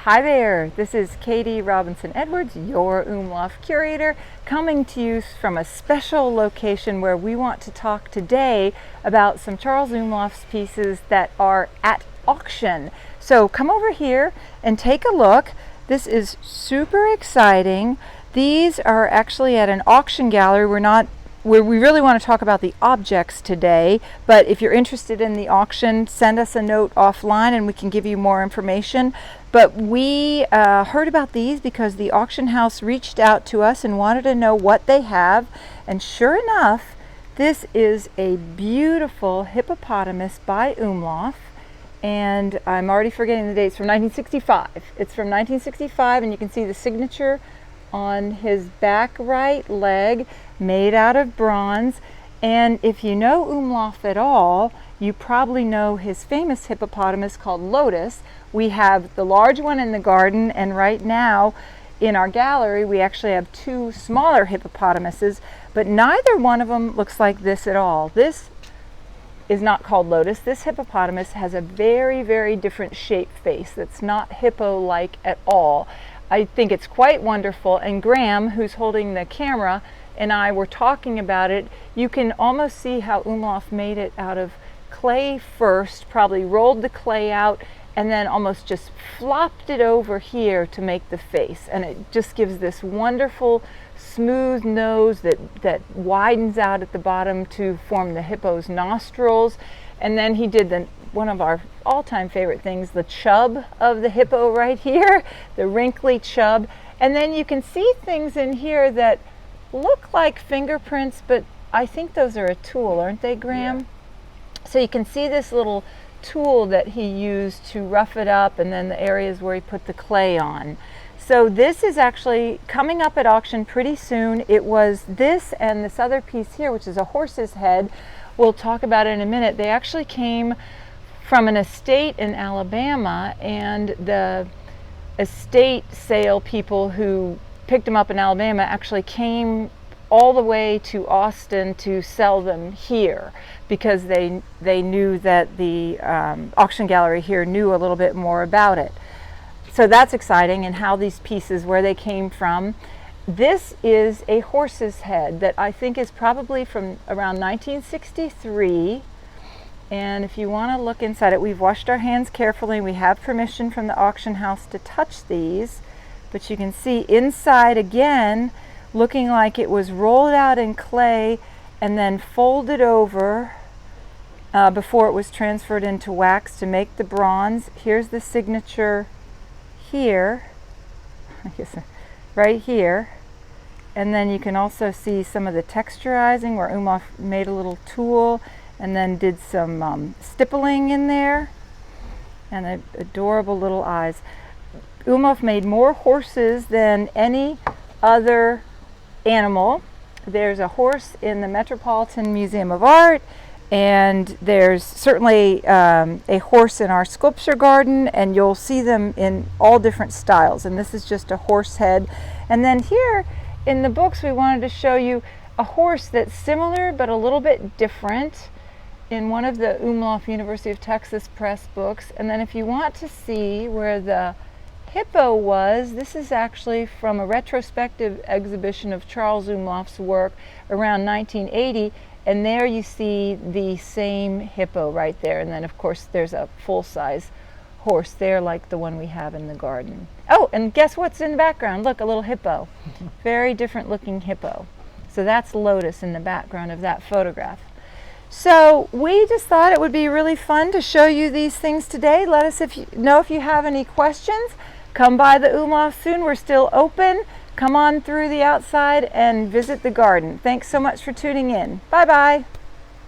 Hi there, this is Katie Robinson Edwards, your Umlauf curator, coming to you from a special location where we want to talk today about some Charles Umlauf's pieces that are at auction. So come over here and take a look. This is super exciting. These are actually at an auction gallery. We really want to talk about the objects today, but if you're interested in the auction, send us a note offline and we can give you more information. But we heard about these because the auction house reached out to us and wanted to know what they have, and sure enough, this is a beautiful hippopotamus by Umlauf, and I'm already forgetting the date. It's from 1965. It's from 1965, and you can see the signature on his back right leg, made out of bronze. And if you know Umlauf at all, you probably know his famous hippopotamus called Lotus. We have the large one in the garden, and right now in our gallery we actually have two smaller hippopotamuses, but neither one of them looks like this at all. This is not called Lotus. This hippopotamus has a very, very different shaped face that's not hippo-like at all. I think it's quite wonderful, and Graham, who's holding the camera, and I were talking about it. You can almost see how Umlauf made it out of clay first, probably rolled the clay out, and then almost just flopped it over here to make the face. And it just gives this wonderful smooth nose that widens out at the bottom to form the hippo's nostrils. And then he did one of our all-time favorite things, the chub of the hippo right here, the wrinkly chub. And then you can see things in here that look like fingerprints, but I think those are a tool, aren't they, Graham? Yeah. So you can see this little tool that he used to rough it up, and then the areas where he put the clay on. So this is actually coming up at auction pretty soon. It was this and this other piece here, which is a horse's head. We'll talk about it in a minute. They actually came from an estate in Alabama, and the estate sale people who picked them up in Alabama actually came all the way to Austin to sell them here because they knew that the auction gallery here knew a little bit more about it. So that's exciting, and how these pieces, where they came from. This is a horse's head that I think is probably from around 1963. And if you want to look inside it, we've washed our hands carefully. We have permission from the auction house to touch these, but you can see inside again, looking like it was rolled out in clay and then folded over before it was transferred into wax to make the bronze. Here's the signature here, I guess right here. And then you can also see some of the texturizing where Umlauf made a little tool and then did some stippling in there, and adorable little eyes. Umlauf made more horses than any other animal. There's a horse in the Metropolitan Museum of Art, and there's certainly a horse in our sculpture garden, and you'll see them in all different styles. And this is just a horse head. And then here in the books we wanted to show you a horse that's similar but a little bit different in one of the Umlauf University of Texas Press books. And then if you want to see where the hippo was, this is actually from a retrospective exhibition of Charles Umlauf's work around 1980, and there you see the same hippo right there. And then of course there's a full-size horse there like the one we have in the garden. Oh, and guess what's in the background? Look, a little hippo. Very different looking hippo. So that's Lotus in the background of that photograph. So we just thought it would be really fun to show you these things today. Let us know if you have any questions. Come by the Umlauf soon. We're still open. Come on through the outside and visit the garden. Thanks so much for tuning in. Bye-bye.